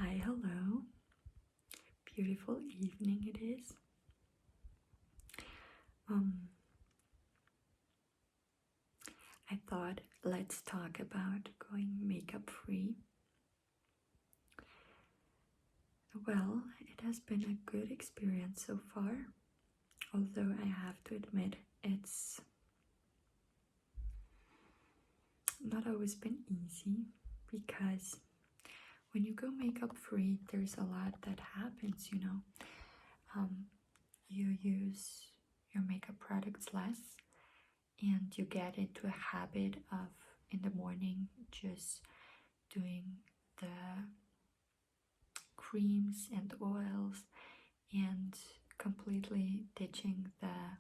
Hi, hello. Beautiful evening it is. Um, I thought let's talk about going makeup free. Well, it has been a good experience so far, although I have to admit it's not always been easy because when you go makeup free, there's a lot that happens. Um, you use your makeup products less and you get into a habit of in the morning just doing the creams and oils and completely ditching the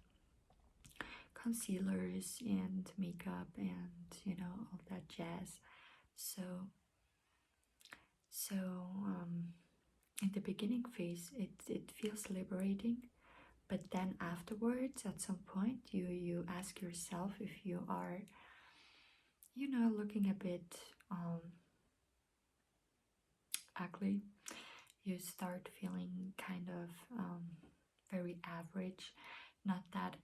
concealers and makeup and all that jazz. So so in the beginning phase it feels liberating, but then afterwards at some point you ask yourself if you are looking a bit ugly. You start feeling kind of very average. Not that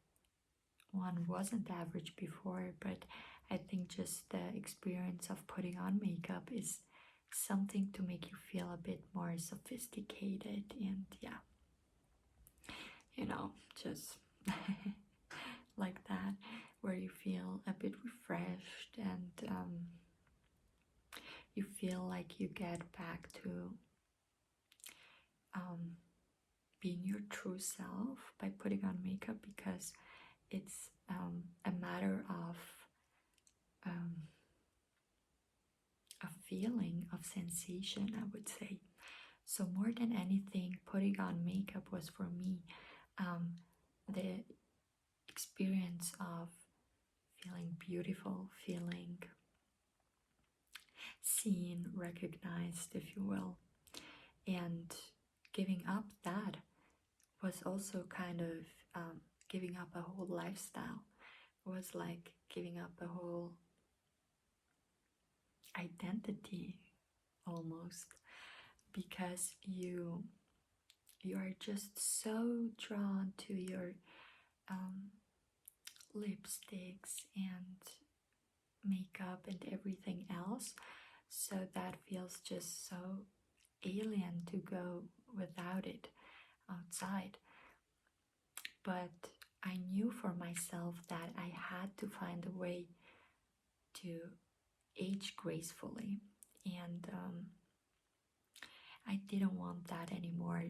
one wasn't average before, but I think just the experience of putting on makeup is something to make you feel a bit more sophisticated and yeah, just like that, where you feel a bit refreshed and you feel like you get back to um, being your true self by putting on makeup, because it's a matter of a feeling of sensation, I would say. So more than anything, putting on makeup was for me the experience of feeling beautiful, feeling seen, recognized, if you will. And giving up that was also kind of giving up a whole lifestyle. It was like giving up a whole identity almost, because you are just so drawn to your lipsticks and makeup and everything else, so that feels just so alien to go without it outside. But I knew for myself that I had to find a way to age gracefully, and I didn't want that anymore,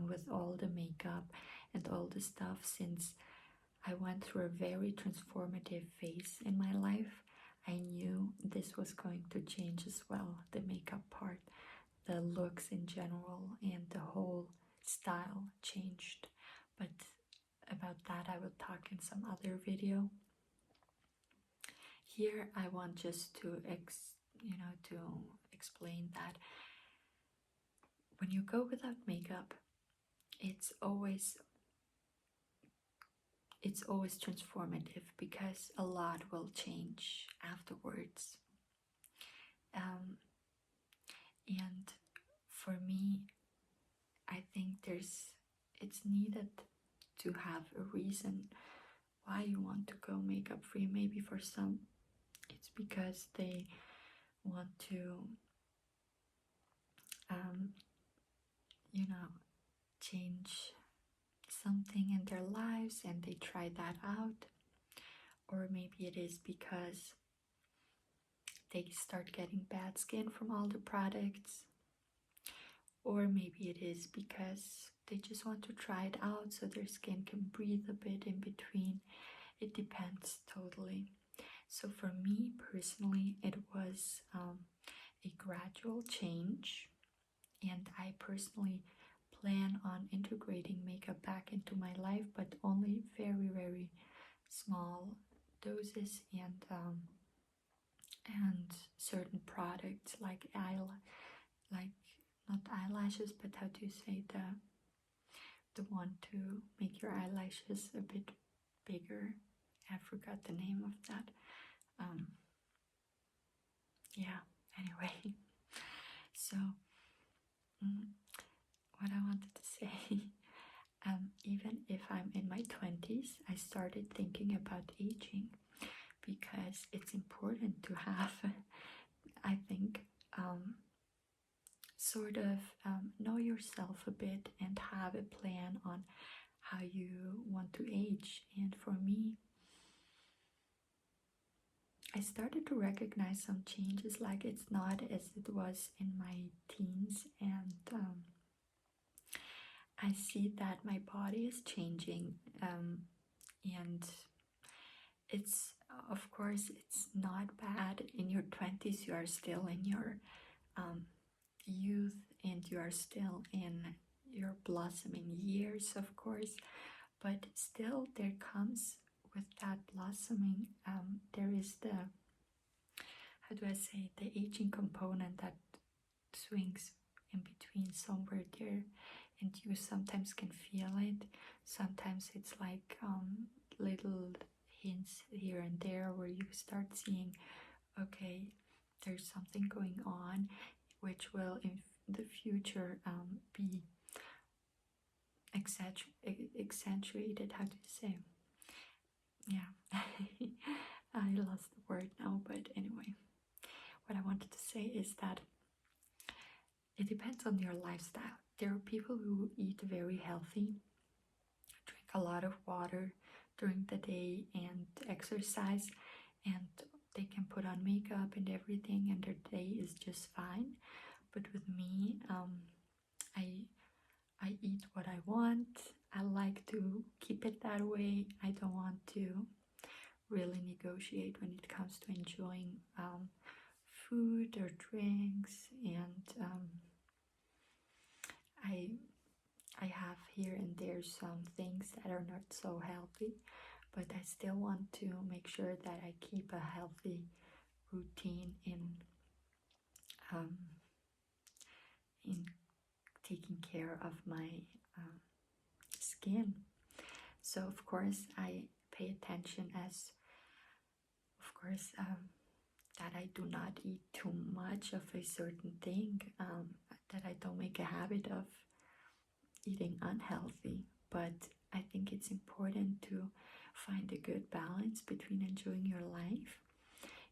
with all the makeup and all the stuff, since I went through a very transformative phase in my life. I knew this was going to change as well, the makeup part, the looks in general, and the whole style changed. But about that I will talk in some other video. Here I want just to explain that when you go without makeup, it's always transformative, because a lot will change afterwards. And for me, I think it's needed to have a reason why you want to go makeup free. Maybe for some it's because they want to change something in their lives and they try that out. Or maybe it is because they start getting bad skin from all the products. Or maybe it is because they just want to try it out so their skin can breathe a bit in between. It depends totally. So for me personally, it was a gradual change, and I personally plan on integrating makeup back into my life, but only very, very small doses, and certain products like like not eyelashes, but how do you say, the one to make your eyelashes a bit bigger. I forgot the name of that. Yeah, anyway. So started thinking about aging, because it's important to have, I think, sort of know yourself a bit and have a plan on how you want to age. And for me, I started to recognize some changes, like it's not as it was in my teens, and I see that my body is changing, and it's, of course, it's not bad. In your 20s, you are still in your youth, and you are still in your blossoming years, of course, but still there comes with that blossoming, there is the, how do I say, the aging component that swings in between somewhere there, and you sometimes can feel it. Sometimes it's like little hints here and there where you start seeing, okay, there's something going on, which will in the future be accentuated. How do you say? Yeah, I lost the word now, but anyway, what I wanted to say is that it depends on your lifestyle. There are people who eat very healthy, drink a lot of water during the day, and exercise, and they can put on makeup and everything, and their day is just fine. But with me, I eat what I want. I like to keep it that way. I don't want to really negotiate when it comes to enjoying food or drinks, and I have here and there some things that are not so healthy, but I still want to make sure that I keep a healthy routine um, in taking care of my skin. So of course I pay attention, as of course that I do not eat too much of a certain thing, that I don't make a habit of eating unhealthy. But I think it's important to find a good balance between enjoying your life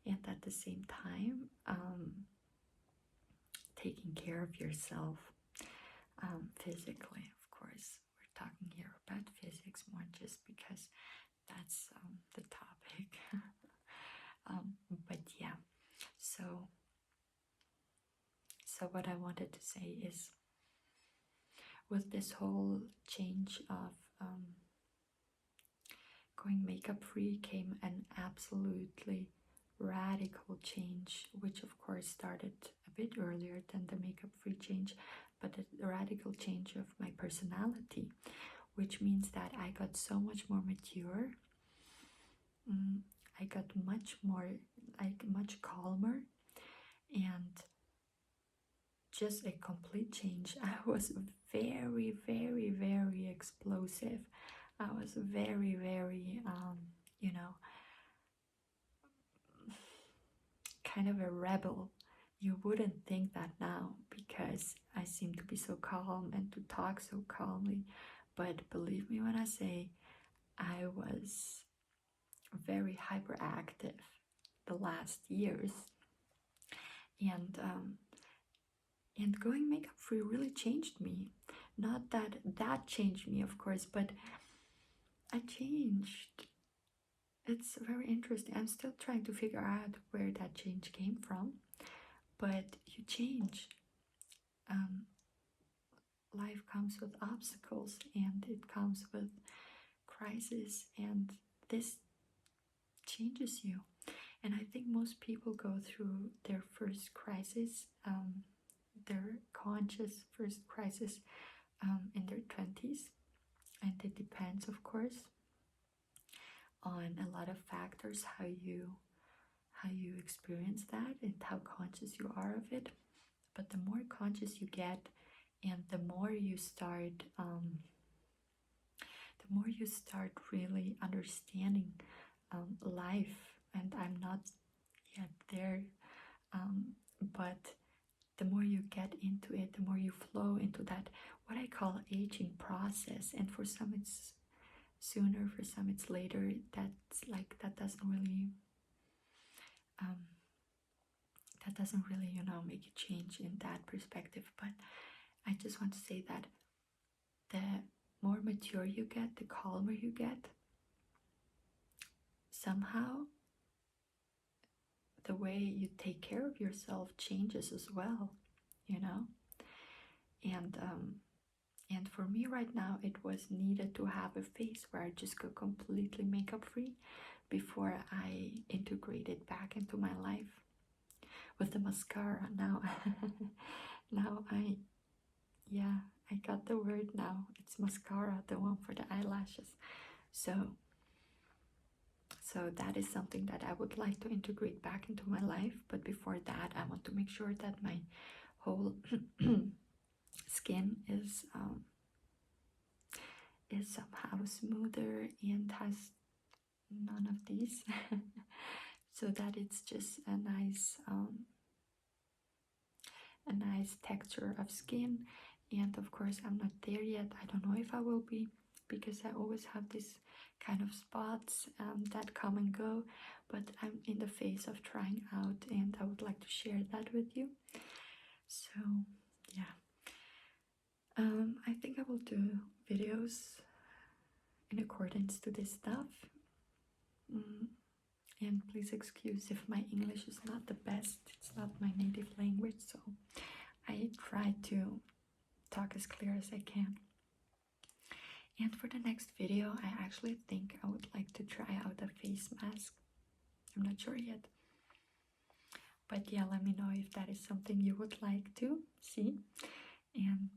and at the same time taking care of yourself physically. Of course, we're talking here about physics more just because that's the topic. But yeah, so what I wanted to say is, with this whole change of going makeup free came an absolutely radical change, which of course started a bit earlier than the makeup free change, but a radical change of my personality, which means that I got so much more mature. I got much more, like, much calmer, and just a complete change. I was very, very, very explosive. I was very, very, kind of a rebel. You wouldn't think that now, because I seem to be so calm and to talk so calmly. But believe me when I say, I was very hyperactive the last years, and going makeup free really changed me. Not that that changed me, of course, but I changed. It's very interesting. I'm still trying to figure out where that change came from, but you change. Life comes with obstacles, and it comes with crisis, and this changes you. And I think most people go through their first crisis, their conscious first crisis, in their 20s, and it depends, of course, on a lot of factors, how you experience that and how conscious you are of it. But the more conscious you get, and the more you start really understanding life, and I'm not yet there, but the more you get into it, the more you flow into that, what I call aging process. And for some it's sooner, for some it's later. That's like, that doesn't really make a change in that perspective. But I just want to say that the more mature you get, the calmer you get, somehow the way you take care of yourself changes as well, you know. And for me right now, it was needed to have a phase where I just go completely makeup free before I integrate it back into my life with the mascara. Now now I got the word now. It's mascara, the one for the eyelashes. So that is something that I would like to integrate back into my life. But before that, I want to make sure that my whole skin is somehow smoother and has none of these, so that it's just a nice texture of skin. And of course, I'm not there yet. I don't know if I will be, because I always have this kind of spots that come and go, but I'm in the phase of trying out, and I would like to share that with you. So yeah, I think I will do videos in accordance to this stuff. And please excuse if my English is not the best. It's not my native language, so I try to talk as clear as I can. And for the next video, I actually think I would like to try out a face mask. I'm not sure yet. But yeah, let me know if that is something you would like to see. And